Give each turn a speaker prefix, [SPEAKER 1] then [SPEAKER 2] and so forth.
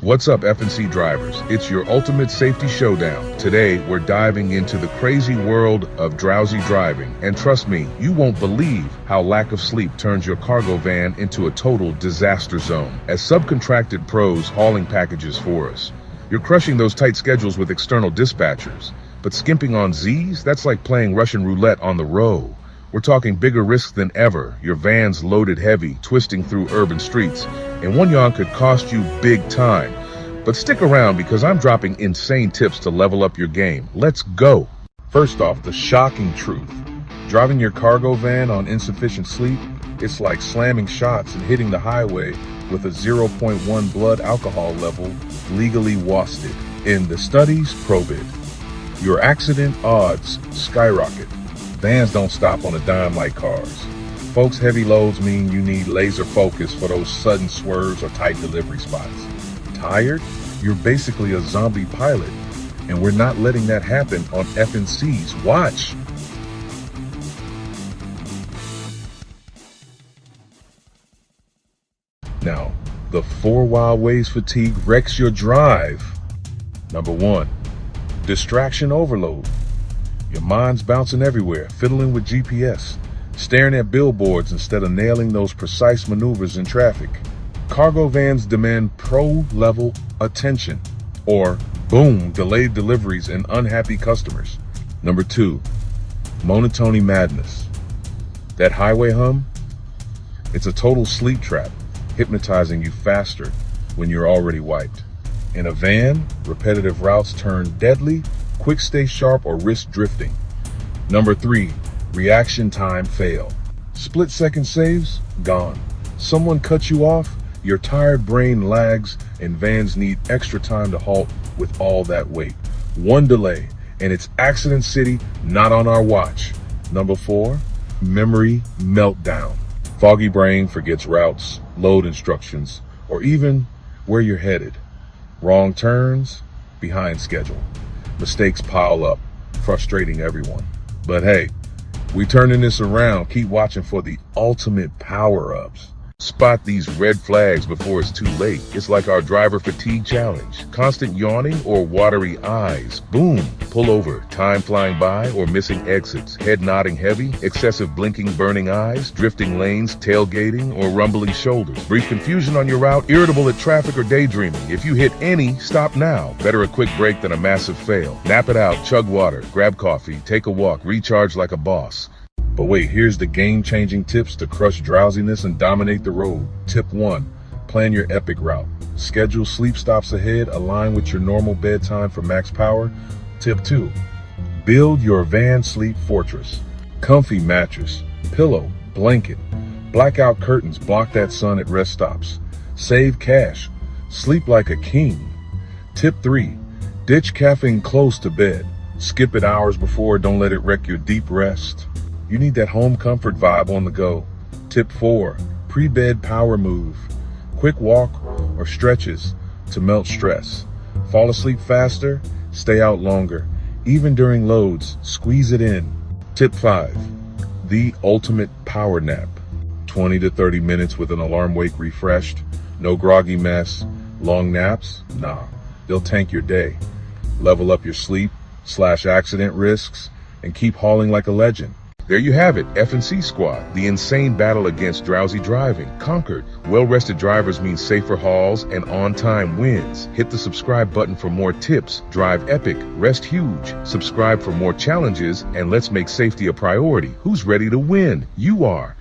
[SPEAKER 1] What's up, F&C drivers? It's your ultimate safety showdown. Today, we're diving into the crazy world of drowsy driving. And trust me, you won't believe how lack of sleep turns your cargo van into a total disaster zone. As subcontracted pros hauling packages for us, you're crushing those tight schedules with external dispatchers. But skimping on Z's, that's like playing Russian roulette on the road. We're talking bigger risks than ever. Your van's loaded heavy, twisting through urban streets, and one yawn could cost you big time. But stick around because I'm dropping insane tips to level up your game. Let's go. First off, the shocking truth. Driving your cargo van on insufficient sleep, it's like slamming shots and hitting the highway with a 0.1 blood alcohol level legally wasted. In the studies, prove it. Your accident odds skyrocket. Vans don't stop on a dime like cars. Folks, heavy loads mean you need laser focus for those sudden swerves or tight delivery spots. Tired? You're basically a zombie pilot, and we're not letting that happen on F&Cs. Watch. Now, the 4 wild ways fatigue wrecks your drive. Number 1, distraction overload. Your mind's bouncing everywhere, fiddling with GPS, staring at billboards instead of nailing those precise maneuvers in traffic. Cargo vans demand pro-level attention, or boom, delayed deliveries and unhappy customers. Number 2, monotony madness. That highway hum? It's a total sleep trap, hypnotizing you faster when you're already wiped. In a van, repetitive routes turn deadly. Quick stay sharp or risk drifting. Number 3, reaction time fail. Split-second saves, gone. Someone cuts you off, your tired brain lags, and vans need extra time to halt with all that weight. One delay, and it's accident city, not on our watch. Number 4, memory meltdown. Foggy brain forgets routes, load instructions, or even where you're headed. Wrong turns, behind schedule. Mistakes pile up, frustrating everyone. But hey, we turning this around. Keep watching for the ultimate power-ups. Spot these red flags before it's too late. It's like our driver fatigue challenge. Constant yawning or watery eyes. Boom, pull over. Time flying by or missing exits. Head nodding heavy. Excessive blinking, burning eyes. Drifting lanes, tailgating, or rumbling shoulders. Brief confusion on your route. Irritable at traffic or daydreaming. If you hit any, stop now. Better a quick break than a massive fail. Nap it out, chug water, grab coffee, take a walk, recharge like a boss. But wait, here's the game-changing tips to crush drowsiness and dominate the road. Tip 1, plan your epic route. Schedule sleep stops ahead, align with your normal bedtime for max power. Tip 2, build your van sleep fortress. Comfy mattress, pillow, blanket, blackout curtains block that sun at rest stops. Save cash, sleep like a king. Tip 3, ditch caffeine close to bed. Skip it hours before, don't let it wreck your deep rest. You need that home comfort vibe on the go. Tip 4, pre-bed power move. Quick walk or stretches to melt stress. Fall asleep faster, stay out longer. Even during loads, squeeze it in. Tip 5, the ultimate power nap. 20 to 30 minutes with an alarm wake refreshed. No groggy mess. Long naps? Nah, they'll tank your day. Level up your sleep/accident risks and keep hauling like a legend. There you have it, F&C Squad, the insane battle against drowsy driving, conquered. Well-rested drivers mean safer hauls and on-time wins. Hit the subscribe button for more tips, drive epic, rest huge, subscribe for more challenges, and let's make safety a priority. Who's ready to win? You are.